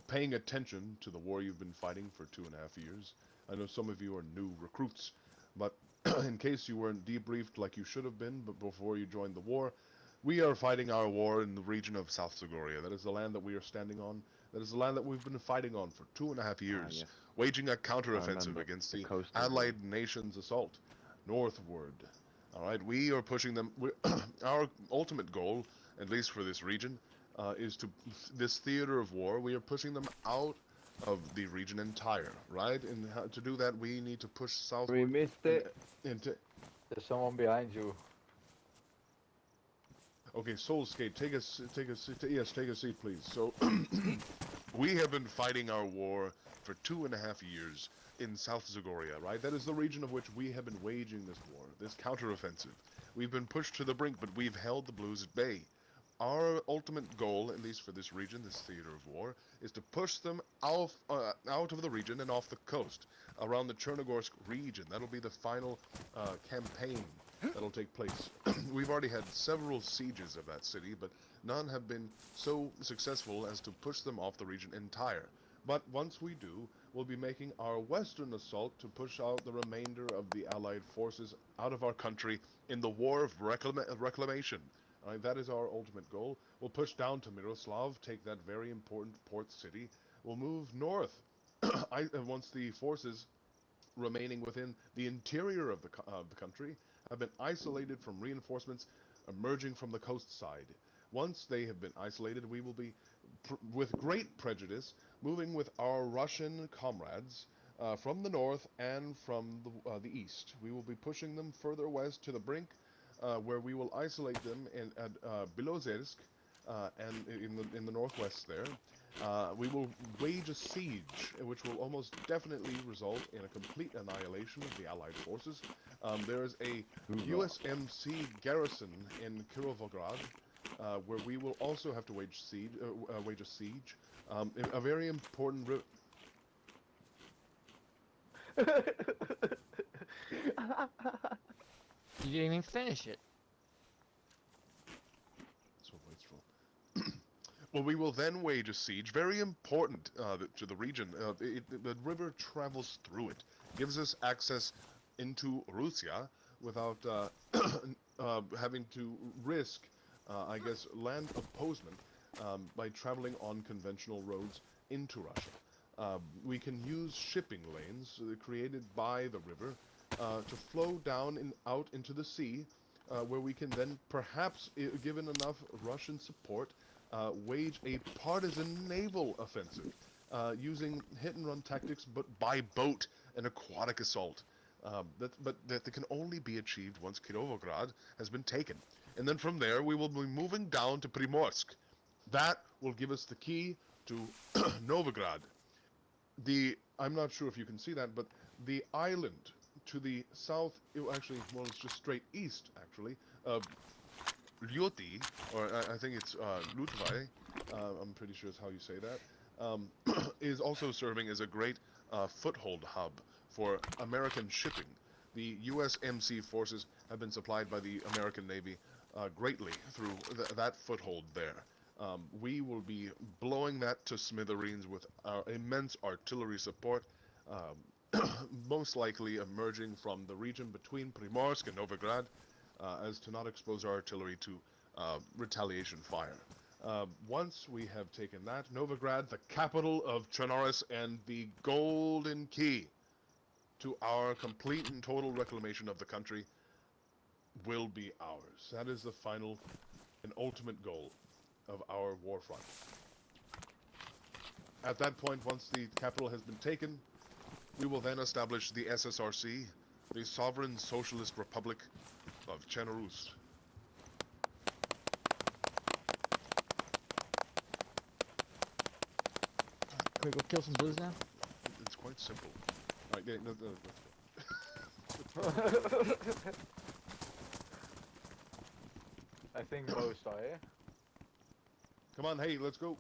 paying attention to the war you've been fighting for 2.5 years. I know some of you are new recruits, but in case you weren't debriefed like you should have been, but before you joined the war, we are fighting our war in the region of South Zagoria. That is the land that we are standing on. That is the land that we've been fighting on for 2.5 years, Yes, waging a I counteroffensive remember against the the coastal war. Allied nations' assault northward. All right, we are pushing them. Our ultimate goal, at least for this region, is to this theater of war. We are pushing them out of the region entire, right? And to do that, we need to push We southward missed and it. into. There's someone behind you. Okay, Soulskate, take a seat, please. So, we have been fighting our war for 2.5 years in South Zagoria, right? That is the region of which we have been waging this war, this counteroffensive. We've been pushed to the brink, but we've held the Blues at bay. Our ultimate goal, at least for this region, this theater of war, is to push them out of the region and off the coast, around the Chernogorsk region. That'll be the final campaign that'll take place. We've already had several sieges of that city, but none have been so successful as to push them off the region entire. But once we do, we'll be making our western assault to push out the remainder of the Allied forces out of our country in the War of Reclamation. That is our ultimate goal. We'll push down to Miroslav, take that very important port city. We'll move north once the forces remaining within the interior of the country have been isolated from reinforcements emerging from the coast side. Once they have been isolated, we will be, with great prejudice, moving with our Russian comrades from the north and from the east. We will be pushing them further west to the brink, where we will isolate them at Bilozersk, and in the northwest there. We will wage a siege, which will almost definitely result in a complete annihilation of the Allied forces. There is a Hoorah. USMC garrison in Kirovograd, where we will also have to wage a siege. A very important. You didn't even finish it. So wasteful. Well, we will then wage a siege, very important to the region. The river travels through it, gives us access into Russia without having to risk, I guess, land opposement by traveling on conventional roads into Russia. We can use shipping lanes created by the river to flow down and out into the sea, where we can then perhaps, given enough Russian support, wage a partisan naval offensive using hit-and-run tactics, but by boat and aquatic assault. But that can only be achieved once Kirovograd has been taken. And then from there, we will be moving down to Primorsk. That will give us the key to Novigrad. I'm not sure if you can see that, but the island to the south, actually, well, it's just straight east, actually, Lyoti, or I think it's Lutvai, I'm pretty sure is how you say that, is also serving as a great foothold hub for American shipping. The USMC forces have been supplied by the American Navy greatly through that foothold there. We will be blowing that to smithereens with our immense artillery support, most likely emerging from the region between Primorsk and Novigrad, as to not expose our artillery to retaliation fire. Once we have taken that, Novigrad, the capital of Chernarus and the golden key to our complete and total reclamation of the country, will be ours. That is the final and ultimate goal of our war front. At that point, once the capital has been taken, we will then establish the SSRC, the Sovereign Socialist Republic of Chernarus. Can we go kill some blues now? It's quite simple. All right, yeah, let's go. I think most are here. Come on, hey, let's go.